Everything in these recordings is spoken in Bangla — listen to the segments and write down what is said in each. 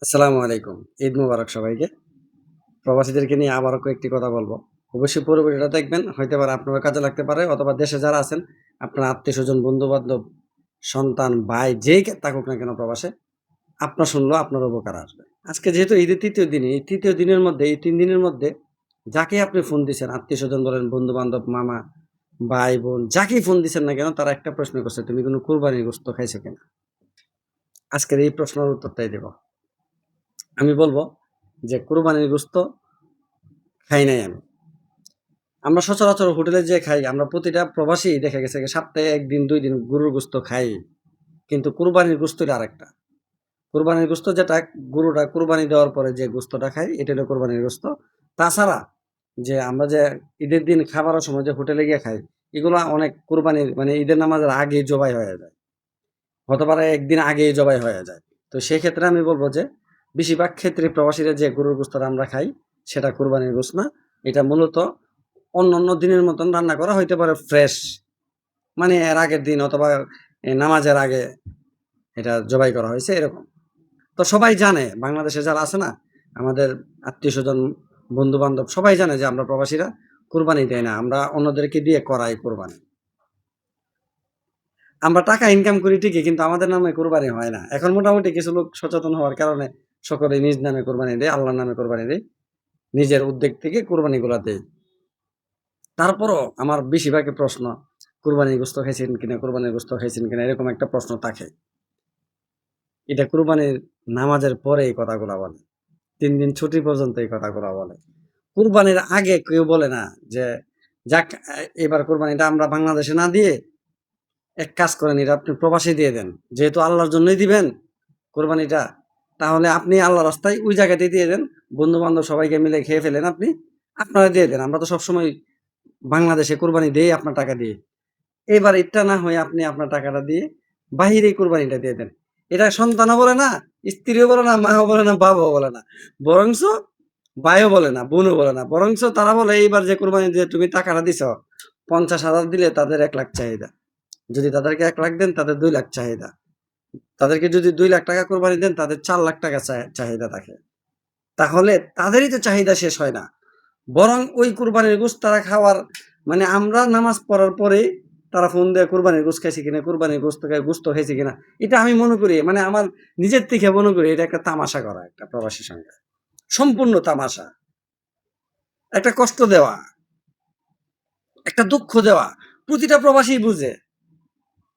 আসসালামু আলাইকুম। ঈদ মোবারক সবাইকে। প্রবাসীদেরকে নিয়ে আবারও কয়েকটি কথা বলবো। অবশ্যই পুরো ভিডিওটা দেখবেন। হইতে পারে আপনারও কাজে লাগতে পারে অথবা দেশে যারা আছেন, আপনার আত্মীয়স্বজন, বন্ধু-বান্ধব, সন্তান, ভাই যেই থাকুক না কেন প্রবাসে, আপনার শুনলেও আপনার উপকারে আসবে। আজকে যেহেতু ঈদের ৩য় দিন, এই ৩য় দিনের মধ্যে, এই ৩ দিনের মধ্যে যাকে আপনি ফোন দিছেন, আত্মীয়স্বজন বলেন, বন্ধু-বান্ধব, মামা, ভাই-বোন যাকেই ফোন দিছেন না কেন, তারা একটা প্রশ্ন করছে, "তুমি কোনো কুরবানির গোশত খাইছো কিনা?" আজকের এই প্রশ্নের উত্তরটাই দেব। আমি বলব যে, "কুরবানির গোশত খাই নাই আমি।" আমরা সচরাচর হোটেলে যেয়ে খাই, আমরা প্রতিটা প্রবাসী দেখা গেছে যে সপ্তাহে ১ দিন ২ দিন গরুর গোশত খাই। কিন্তু কুরবানির গোশতটা আরেকটা। কুরবানির গোশত যেটা গরুটা কুরবানি দেওয়ার পরে যে গোশতটা খাই, এটা হলো কুরবানির গোশত। তাছাড়া যে আমরা যে ঈদের দিন খাবারের সময় যে হোটেলে গিয়ে খাই, এগুলা অনেক কুরবানির মানে ঈদের নামাজের আগেই জবাই হয়ে যায়। হতে পারে ১ দিন আগেই জবাই হয়ে যায়। তো সেক্ষেত্রে আমি বলব যে বেশিরভাগ ক্ষেত্রে প্রবাসীরা যে গরুর গোশতটা আমরা খাই, সেটা কুরবানির গোশত না। এটা মূলত অন্যান্য দিনের মতন রান্না করা হইতে পারে ফ্রেশ। মানে এর আগের দিন অথবা নামাজের আগে এটা জবাই করা হয়েছে এরকম। তো সবাই জানে বাংলাদেশে যারা আছে না, আমাদের আত্মীয়স্বজন, বন্ধু-বান্ধব সবাই জানে যে আমরা প্রবাসীরা কুরবানি দেই না। আমরা অন্যদেরকে দিয়ে করাই কুরবানি। আমরা টাকা ইনকাম করি ঠিকই কিন্তু আমাদের নামে কুরবানি হয় না। এখন মোটামুটি কিছু লোক সচেতন হওয়ার কারণে সকলে নিজ নামে কুরবানি দেয়, আল্লাহর নামে কুরবানি দেয়। নিজের উদ্যোগ থেকে কুরবানিগুলা দেয়। তারপরও আমার বেশিরভাগই প্রশ্ন, কুরবানির গোশত খাইছেন কিনা, কুরবানির গোশত খাইছেন কিনা? এরকম একটা প্রশ্ন থাকে। এটা কুরবানির নামাজের পরে এই কথাগুলা বলে। ৩ দিন ছুটি পর্যন্ত এই কথাগুলা বলে। কুরবানির আগে কেউ বলে না যে, যাক এবার কুরবানিটা আমরা বাংলাদেশে না দিয়ে এক কাজ করেন এটা আপনি প্রবাসী দিয়ে দেন। যেহেতু আল্লাহর জন্যই দিবেন কোরবানিটা, তাহলে আপনি আল্লাহর রাস্তায় ওই জায়গাতেই দিয়ে দেন। বন্ধু-বান্ধব সবাইকে মিলে খেয়ে ফেলেন আপনি। আপনারা দিয়ে দেন। আমরা তো সবসময় বাংলাদেশে কোরবানি দেই আপনার টাকা দিয়ে। এবার এটা না হয়ে আপনি আপনার টাকাটা দিয়ে বাহিরে কোরবানিটা দিয়ে দেন। এটা সন্তানও বলে না, স্ত্রীও বলে না, মাও বলে না, বাবাও বলে না। বরঞ্চ ভাইও বলে না, বোনও বলে না। বরঞ্চ তারা বলে এইবার যে কোরবানি দিয়ে তুমি টাকাটা দিছ, ৫০,০০০ দিলে তাদের ১,০০,০০০ চাহিদা। যদি তাদেরকে ১,০০,০০০ দেন তাদের ২,০০,০০০ চাহিদা। তাদেরকে যদি ৳২,০০,০০০ কোরবানি দেন তাদের ৳৪,০০,০০০ চাহিদা থাকে। তাহলে তাদেরই তো চাহিদা শেষ হয় না। বরং ওই কুরবানির গোশত তারা খাওয়ার মানে আমরা নামাজ পড়ার পরেই তারা ফোন দেয় কুরবানির গোশত খাইছি কিনা, কুরবানির গোশত খাইছি কিনা। এটা আমি মনে করি মানে আমার নিজের থেকে মনে করি এটা একটা তামাশা করা একটা প্রবাসীর সঙ্গে। সম্পূর্ণ তামাশা। একটা কষ্ট দেওয়া, একটা দুঃখ দেওয়া। প্রতিটা প্রবাসী বুঝে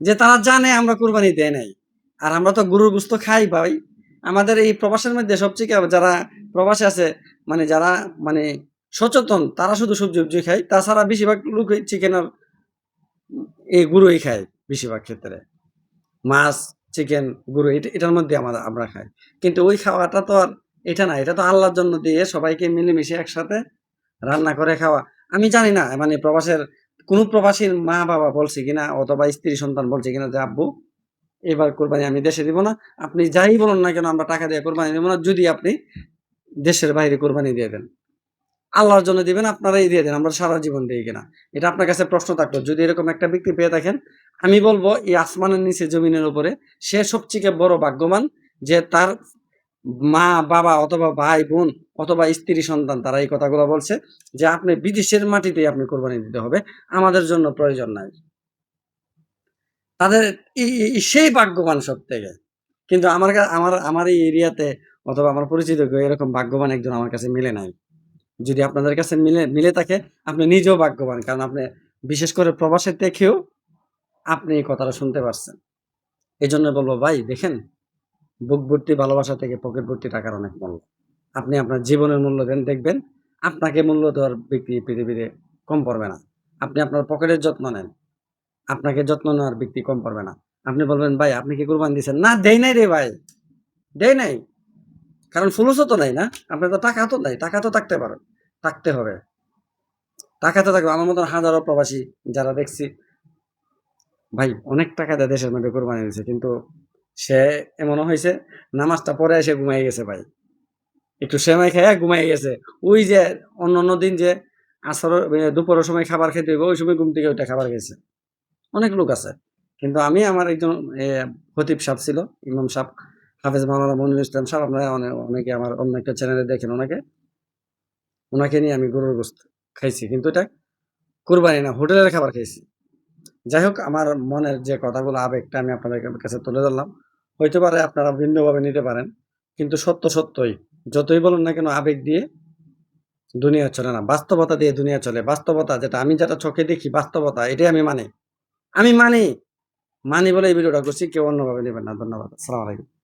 যে তারা জানে আমরা কুরবানি দেই নাই। আর আমরা তো গরুর গোশত খাই ভাই। আমাদের এই প্রবাসের মধ্যে সবচেয়ে যারা প্রবাসে আছে মানে যারা মানে সচেতন তারা শুধু সবজি-টবজি খায়। তাছাড়া বেশিরভাগ লোকই চিকেন আর এই গরুই খায় বেশিরভাগ ক্ষেত্রে। মাছ, চিকেন, গরু এটার মধ্যে আমরা খাই। কিন্তু ওই খাওয়াটা তো আর এটা না। এটা তো আল্লাহর জন্য দিয়ে সবাইকে মিলেমিশে একসাথে রান্না করে খাওয়া। আমি জানি না মানে প্রবাসের কোন প্রবাসীর মা-বাবা বলছে কিনা অথবা স্ত্রী সন্তান বলছে কিনা যে, "আব্বু এবার কোরবানি আমি দেশে দিব না। আপনি যাই বলুন না কেন আমরা টাকা দিয়ে কোরবানি দিব না। যদি আপনি দেশের বাইরে কোরবানি দিয়ে দেন। আল্লাহর জন্য দিবেন, আপনারাই দিয়ে দেন। আমরা সারা জীবন দেই কিনা।" এটা আপনার কাছে প্রশ্ন থাকলো। যদি এরকম একটা ব্যক্তি পেয়ে থাকেন, আমি বলব এই আসমানের নিচে জমিনের উপরে সে সবথেকে বড় ভাগ্যবান যে তার মা-বাবা অথবা ভাই-বোন অথবা স্ত্রী-সন্তান তারা এই কথাগুলো বলছে যে, "আপনি বিদেশের মাটিতেই আপনি কোরবানি দিতে হবে। আমাদের জন্য প্রয়োজন নাই।" তাদের সেই ভাগ্যবান সবথেকে। কিন্তু আমার এই এরিয়াতে অথবা আমার পরিচিত কেউ এরকম ভাগ্যবান একজন আমার কাছে মিলে নাই। যদি আপনাদের কাছে মিলে মিলে থাকে আপনি নিজেও ভাগ্যবান। কারণ আপনি বিশেষ করে প্রবাসে থেকেও আপনি এই কথাটা শুনতে পারছেন। এজন্য বলব ভাই দেখেন, বুক ভর্তি ভালোবাসা থেকে পকেট ভর্তি টাকার অনেক মূল্য। আপনি আপনার জীবনের মূল্য দেন দেখবেন, আপনাকে মূল্য দেওয়ার ব্যক্তি পৃথিবীতে কম পড়বে না। আপনি আপনার পকেটের যত্ন নেন। আপনাকে যত্ন নেওয়ার ব্যক্তি কম পড়বে না। আপনি বলবেন, "ভাই আপনি কি কুরবানি দিছেন?" "না দেই নাই রে ভাই, দেই নাই।" কারণ ফুলুসও তো নাই না? আপনার তো টাকা তো নাই। টাকা তো থাকতে পারে। থাকতে হবে। টাকা তো থাকবে। আমার মতন হাজারো প্রবাসী যারা দেখছি, ভাই অনেক টাকা দিয়ে দেশের মধ্যে কোরবানি দিছে। কিন্তু সে এমনও হইছে নামাজটা পড়ে এসে ঘুমায়ে গেছে ভাই। একটু সেমাই খাইয়া ঘুমায়ে গেছে। ওই যে অন্যান্য দিন যে দুপুরের সময় খাবার খেতে হইব, ওই সময় ঘুম থেকে উইঠা খাবার খাইছে। অনেক লোক আছে। কিন্তু আমি আমার একজন এ খতিব সাহেব ছিল, ইমাম সাহেব হাফেজ মাওলানা মনিরুল ইসলাম সাহেব, আপনারা অনেকে আমার অন্য একটা চ্যানেলে দেখেন ওনাকে নিয়ে আমি গরুর গোশত খাইছি। কিন্তু এটা কুরবানি না, হোটেলের খাবার খাইছি। যাই হোক, আমার মনের যে কথাগুলো, আবেগটা আমি আপনাদের কাছে তুলে ধরলাম। হইতে পারে আপনারা ভিন্নভাবে নিতে পারেন। কিন্তু সত্যই। যতই বলুন না কেন, আবেগ দিয়ে দুনিয়া চলে না। বাস্তবতা দিয়ে দুনিয়া চলে। বাস্তবতা যেটা চোখে দেখি, বাস্তবতা এটাই আমি মানি। আমি মানি বলে এই ভিডিওটা করছি। কেউ অন্যভাবে নেবেন না। ধন্যবাদ। আসসালামু আলাইকুম।